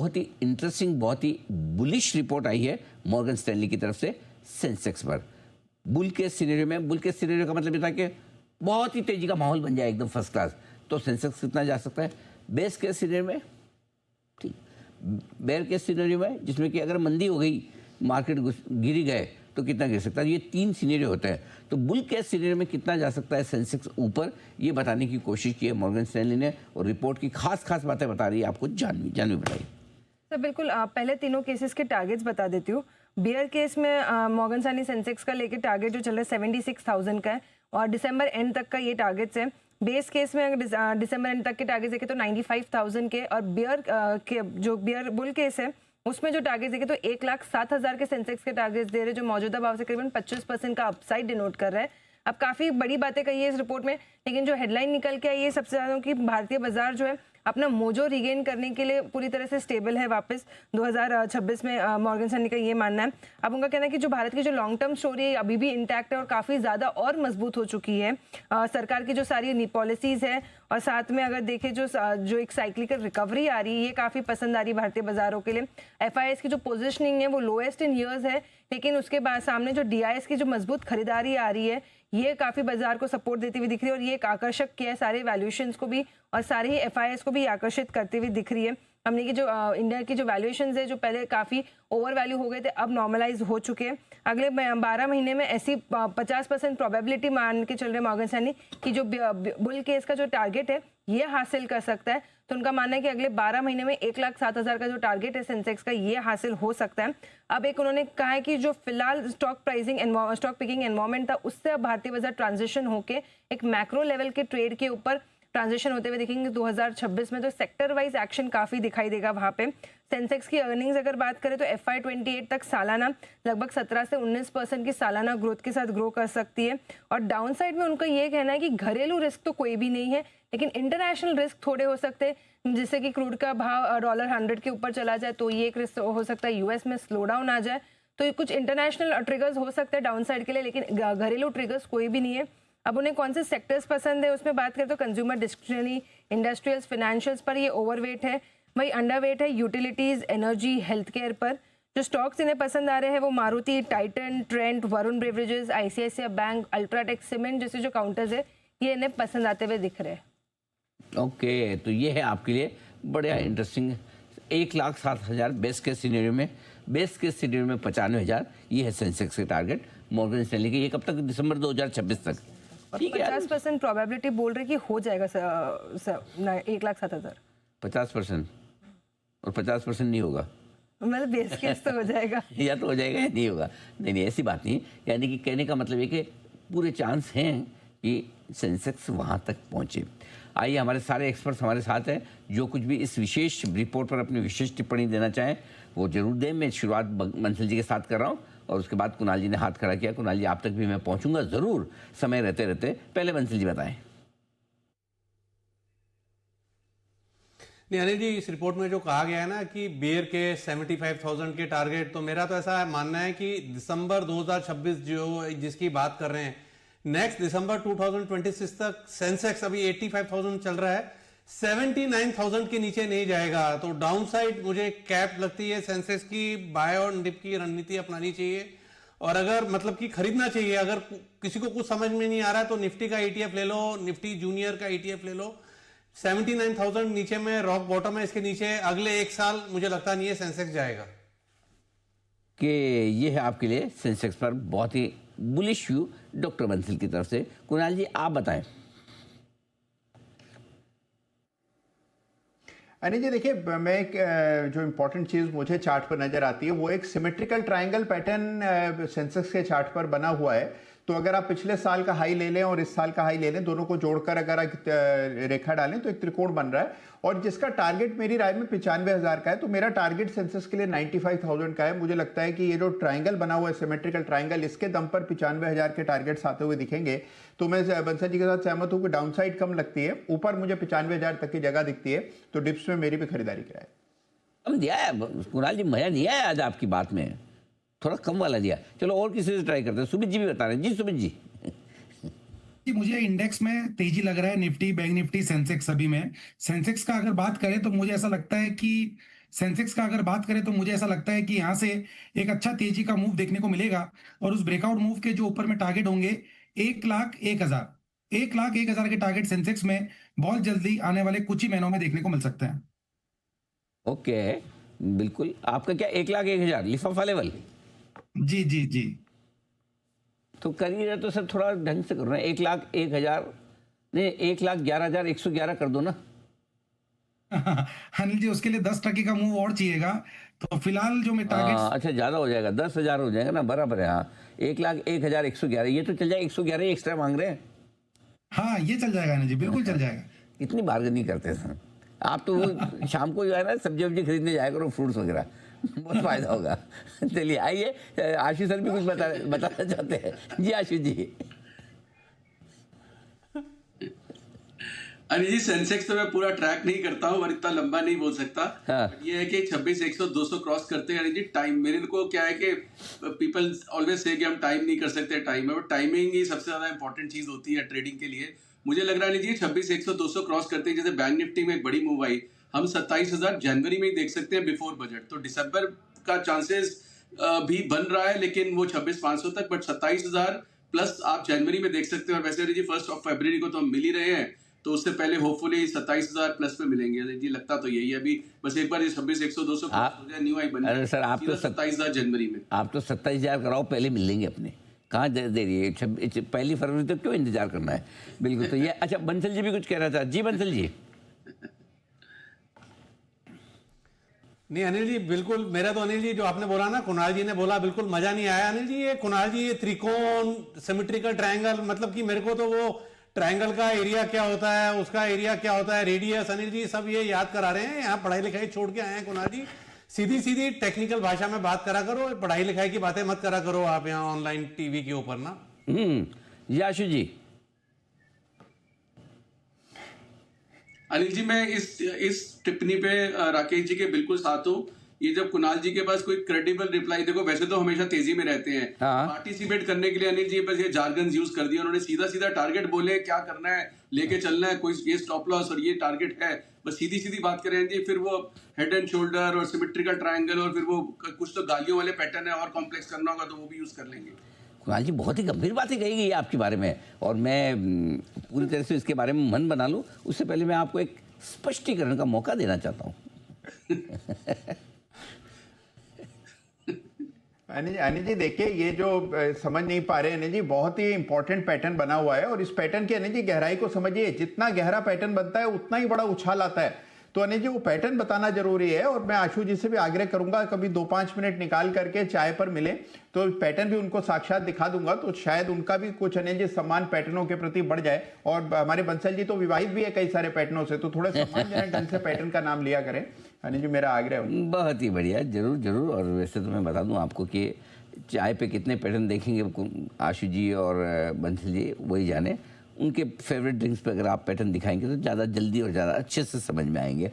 बहुत ही इंटरेस्टिंग, बहुत ही bullish report आई है मॉर्गन स्टैनली की तरफ से सेंसेक्स पर। बुल के सिनेरियो में, बुल के सिनेरियो का मतलब ये था कि बहुत ही तेजी का माहौल बन जाए एकदम फर्स्ट क्लास, तो सेंसेक्स कितना जा सकता है। बेस केस सिनेरियो में ठीक, बेयर केस सिनेरियो में जिसमें कि अगर मंदी हो गई, मार्केट गिरी गए तो कितना गिर सकता है। ये 3 सिनेरियो होते हैं। तो बुल केस सिनेरियो में कितना जा सकता है सेंसेक्स ऊपर, ये बताने की कोशिश की है मॉर्गन स्टैनली ने, और रिपोर्ट की खास बातें बता रही है आपको। जानवी बताइए। सर बिल्कुल, पहले तीनों केसेस के टारगेट्स बता देती हूँ। बियर केस में मॉर्गन स्टैनली सेंसेक्स का लेके टारगेट जो चल रहा है 76,000 का है और दिसंबर एंड तक का ये टारगेट्स है। बेस केस में अगर दिसंबर एंड तक के टारगेट देखें तो 95,000 के, और बियर के जो बियर बुल केस है उसमें जो टारगेट देखे तो 1,07,000 के सेंसेक्स के टारगेट्स दे रहे, जो मौजूदा भाव से करीबन 25% का अपसाइड डिनोट कर रहा है। अब काफी बड़ी बातें कही है इस रिपोर्ट में, लेकिन जो हेडलाइन निकल के आई है सबसे ज्यादा कि भारतीय बाजार जो है अपना मोजो रिगेन करने के लिए पूरी तरह से स्टेबल है वापस 2026 में। मॉर्गन स्टैनली का ये मानना है। अब उनका कहना है कि जो भारत की जो लॉन्ग टर्म स्टोरी है अभी भी इंटैक्ट है और काफी ज्यादा और मजबूत हो चुकी है। सरकार की जो सारी पॉलिसीज है और साथ में अगर देखें जो एक साइक्लिकल रिकवरी आ रही है, ये काफी पसंद आ रही है भारतीय बाजारों के लिए। एफआईएस की जो पोजिशनिंग है वो लोएस्ट इन ईयर्स है, लेकिन उसके बाद सामने जो डीआईएस की जो मजबूत खरीदारी आ रही है ये काफी बाजार को सपोर्ट देती हुई दिख रही है, और ये एक आकर्षक किया है सारे वैल्यूएशंस को भी और सारे ही एफआईएस को भी आकर्षित करती हुई दिख रही है। हमने की जो इंडिया की जो वैल्यूएशंस है जो पहले काफी ओवर वैल्यू हो गए थे अब नॉर्मलाइज हो चुके हैं। अगले 12 महीने में ऐसी 50% प्रोबेबिलिटी मान के चल रहे मॉर्गन स्टैनली कि जो बुल केस का जो टारगेट है ये हासिल कर सकता है। तो उनका मानना है कि अगले 12 महीने में 1,07,000 का जो टारगेट है सेंसेक्स का ये हासिल हो सकता है। अब एक उन्होंने कहा है कि जो फिलहाल स्टॉक पिकिंग एनवायरमेंट था उससे अब भारतीय बाजार ट्रांजिशन होके एक मैक्रो लेवल के ट्रेड के ऊपर ट्रांजिशन होते हुए दिखेंगे 2026 में। तो सेक्टर वाइज एक्शन काफी दिखाई देगा वहां पे। सेंसेक्स की अर्निंग्स अगर बात करें तो FY28 तक सालाना लगभग 17 से 19% की सालाना ग्रोथ के साथ ग्रो कर सकती है। और डाउन साइड में उनका ये कहना है कि घरेलू रिस्क तो कोई भी नहीं है, लेकिन इंटरनेशनल रिस्क थोड़े हो सकते हैं, जैसे कि क्रूड का भाव $100 के ऊपर चला जाए तो ये एक रिस्क हो सकता है, यूएस में स्लो डाउन आ जाए तो ये कुछ इंटरनेशनल ट्रिगर्स हो सकते हैं डाउन साइड के लिए, लेकिन घरेलू ट्रिगर्स कोई भी नहीं है। अब उन्हें कौन से सेक्टर्स पसंद है उसमें बात करें तो कंज्यूमर डिस्क्रिशनरी, इंडस्ट्रियल्स, फाइनेंशियल्स पर ये ओवरवेट है, वही अंडरवेट है यूटिलिटीज, एनर्जी, हेल्थ केयर पर। जो स्टॉक्स इन्हें पसंद आ रहे हैं वो Maruti, Titan, Trent, Varun beverages, ICICI bank, UltraTech cement जैसे जो काउंटर्स है ये इन्हें पसंद आते हुए दिख रहे हैं। ओके, तो ये है आपके लिए बड़ा इंटरेस्टिंग। 1,07,000 बेस के सिनेरियो में, बेस के सिनेरियो में 95,000 ये है सेंसेक्स के टारगेट मॉर्गन स्टैनली के। ये कब तक? दिसंबर 2026 तक। ठीक है, 50% प्रोबेबिलिटी बोल रहे कि हो जाएगा 1,07,000। 50% और 50% नहीं होगा, मतलब बेस केस तो हो जाएगा या तो हो जाएगा या नहीं होगा। नहीं, ऐसी बात नहीं। यानी कि कहने का मतलब है कि पूरे चांस हैं कि सेंसेक्स वहां तक पहुंचे। आइए, हमारे सारे एक्सपर्ट्स हमारे साथ हैं, जो कुछ भी इस विशेष रिपोर्ट पर अपनी विशेष टिप्पणी देना चाहें वो जरूर दें। मैं शुरुआत बंसल जी के साथ कर रहा हूँ और उसके बाद कुणाल जी ने हाथ खड़ा किया। कुणाल जी, आप तक भी मैं पहुंचूंगा जरूर समय रहते रहते। पहले बंसल जी बताएं। नहीं, अनिल जी, इस रिपोर्ट में जो कहा गया है ना कि बेयर के 75,000 के टारगेट, तो मेरा तो ऐसा मानना है कि दिसंबर 2026 जो जिसकी बात कर रहे हैं, नेक्स्ट दिसंबर 2026 तक सेंसेक्स अभी 85,000 चल रहा है, 79,000 के नीचे नहीं जाएगा। तो डाउन साइड मुझे कैप लगती है सेंसेक्स की। बाय और डिप की रणनीति अपनानी चाहिए, और अगर मतलब कि खरीदना चाहिए। अगर किसी को कुछ समझ में नहीं आ रहा है तो निफ्टी का ETF ले लो, निफ्टी जूनियर का ETF ले लो। 79,000 नीचे में रॉक बॉटम है, इसके नीचे अगले 1 साल मुझे लगता नहीं है सेंसेक्स जाएगा। कि ये है आपके लिए सेंसेक्स पर बहुत ही बुलिश व्यू डॉक्टर बंसल की तरफ से। कुणाल जी, आप बताएं। अनिल जी, देखिए, मैं एक जो इम्पोर्टेंट चीज़ मुझे चार्ट पर नज़र आती है वो एक सिमेट्रिकल ट्रायंगल पैटर्न सेंसेक्स के चार्ट पर बना हुआ है। तो अगर आप पिछले साल का हाई ले लें और इस साल का हाई ले लें, दोनों को जोड़कर अगर एक रेखा डालें तो एक त्रिकोण बन रहा है, और जिसका टारगेट मेरी राय में 95,000 का है। तो मेरा टारगेट सेंसेक्स के लिए 95,000 का है। मुझे लगता है कि ये जो ट्रायंगल बना हुआ है सिमेट्रिकल ट्रायंगल, इसके दम पर 95,000 के टारगेट्स आते हुए दिखेंगे। तो मैं बंसल जी के साथ सहमत हूँ कि डाउन साइड कम लगती है, ऊपर मुझे 95,000 तक की जगह दिखती है। तो डिप्स में मेरी भी खरीदारी कराए। कम दिया है कुणाल जी, मजा नहीं आया आज आपकी बात में, थोड़ा कम वाला दिया। चलो और किसी से ट्राई करते हैं। सुमित जी भी बता रहे हैं। जी सुमित जी। मुझे इंडेक्स में तेजी लग रहा है, निफ्टी, बैंक निफ्टी, सेंसेक्स सभी में। सेंसेक्स का अगर बात करें तो मुझे ऐसा लगता है कि सेंसेक्स का अगर बात करें तो मुझे ऐसा लगता है कि यहाँ से एक अच्छा तेजी का मूव देखने को मिलेगा और उस ब्रेकआउट मूव के जो ऊपर में टारगेट होंगे 1,01,000 के टारगेट सेंसेक्स में बहुत जल्दी आने वाले कुछ ही महीनों में देखने को मिल सकते हैं। ओके, बिल्कुल। आपका क्या 1,01,000 लिफाफा लेवल? जी जी जी। तो करिए तो सर थोड़ा ढंग से करो ना। 1,01,000 नहीं, 1,11,111 कर दो ना। अनिल जी उसके लिए 10% का मूव और चाहिएगा, तो फिलहाल जो मैं टारगेट। अच्छा, ज़्यादा हो जाएगा, 10,000 हो जाएगा ना, बराबर है। हाँ, 1,01,111 ये तो चल जाएगा। 111 एक्स्ट्रा मांग रहे हैं। हाँ ये चल जाएगा अनिल जी, बिल्कुल चल जाएगा। इतनी बार्गेनिंग करते हैं आप तो। वो शाम को जो है ना सब्जी वब्जी खरीदने जाया करो, फ्रूट्स वगैरह, बहुत फायदा होगा। चलिए आइए, आशीष सर भी कुछ बताना चाहते हैं। जी आशीष जी। अरे जी, सेंसेक्स तो मैं पूरा ट्रैक नहीं करता हूँ और इतना लंबा नहीं बोल सकता। हाँ। ये है कि 26,100 200 क्रॉस करते हैं जी। टाइम मेरे को क्या है कि पीपल ऑलवेज से कि हम टाइम नहीं कर सकते, टाइम है, बट टाइमिंग ही सबसे ज्यादा इंपॉर्टेंट चीज होती है ट्रेडिंग के लिए। मुझे लग रहा है जी 26,100 200 क्रॉस करते हैं, जैसे बैंक निफ्टी में एक बड़ी मूव आई, हम 27,000 जनवरी में ही देख सकते हैं बिफोर बजट। तो दिसंबर का चांसेस भी बन रहा है, लेकिन वो 26,500 तक, बट 27,000 प्लस आप जनवरी में देख सकते हैं। और वैसे जी 1 फरवरी को तो हम मिल ही रहे हैं, तो उससे पहले होपफुली 27,000 प्लस पे मिलेंगे जी। लगता तो यही है अभी, बस एक बार ये 26,100 200 हो जाए, न्यू हाई बन जाए। अरे सर आप तो 27,000 जनवरी में। आप तो 27,000 कराओ, पहले मिल लेंगे अपने। कहाँ दे रही है 1 फरवरी तक, क्यों इंतजार करना है? बिल्कुल। तो ये अच्छा, बंसल जी भी कुछ कह रहा था। जी बंसल जी। नहीं अनिल जी, बिल्कुल। मेरा तो अनिल जी जो आपने बोला ना, कुणाल जी ने बोला, बिल्कुल मजा नहीं आया अनिल जी। ये कुणाल जी ये त्रिकोण, सिमेट्रिकल ट्रायंगल, मतलब कि मेरे को तो वो ट्रायंगल का एरिया क्या होता है, उसका एरिया क्या होता है, रेडियस, अनिल जी सब ये याद करा रहे हैं। यहाँ पढ़ाई लिखाई छोड़ के आए हैं कुणाल जी। सीधी सीधी टेक्निकल भाषा में बात करा करो, पढ़ाई लिखाई की बातें मत करा करो आप यहाँ ऑनलाइन टीवी के ऊपर ना। जी आशु जी। अनिल जी मैं इस टिप्पणी पे राकेश जी के बिल्कुल साथ हूँ। ये जब कुणाल जी के पास कोई क्रेडिबल रिप्लाई, देखो वैसे तो हमेशा तेजी में रहते हैं, हाँ। पार्टिसिपेट करने के लिए अनिल जी बस ये जार्गन यूज कर दिया उन्होंने। सीधा सीधा टारगेट बोले, क्या करना है, लेके चलना है, कोई ये स्टॉप लॉस और ये टारगेट है, बस सीधी सीधी बात करें जी। फिर वो हेड एंड शोल्डर और सिमेट्रिकल ट्रायंगल और फिर वो कुछ तो गालियों वाले पैटर्न है, और कॉम्प्लेक्स करना होगा तो वो भी यूज कर लेंगे। कुणाल जी बहुत ही गंभीर बातें कही गई है आपके बारे में, और मैं पूरी तरह से इसके बारे में मन बना लूं उससे पहले मैं आपको एक स्पष्टीकरण का मौका देना चाहता हूं। अनिल जी देखिए, ये जो समझ नहीं पा रहे अनिल जी, बहुत ही इंपॉर्टेंट पैटर्न बना हुआ है, और इस पैटर्न की अनिल जी गहराई को समझिए। जितना गहरा पैटर्न बनता है उतना ही बड़ा उछाल आता है। तो अनिल जी वो पैटर्न बताना जरूरी है, और मैं आशु जी से भी आग्रह करूंगा कभी 2-5 मिनट निकाल करके चाय पर मिले तो पैटर्न भी उनको साक्षात दिखा दूंगा, तो शायद उनका भी कुछ अनिल जी सम्मान पैटर्नों के प्रति बढ़ जाए। और हमारे बंसल जी तो विवाहित भी है कई सारे पैटर्नों से, तो थोड़ा सम्मानजनक ढंग से पैटर्न का नाम लिया करें अनिल जी, मेरा आग्रह है। बहुत ही बढ़िया, जरूर जरूर। और वैसे तो मैं बता दूं आपको कि चाय पे कितने पैटर्न देखेंगे आशु जी और बंसल जी वही जाने। उनके फेवरेट ड्रिंक्स पे अगर आप पैटर्न दिखाएंगे तो ज़्यादा जल्दी और ज़्यादा अच्छे से समझ में आएंगे।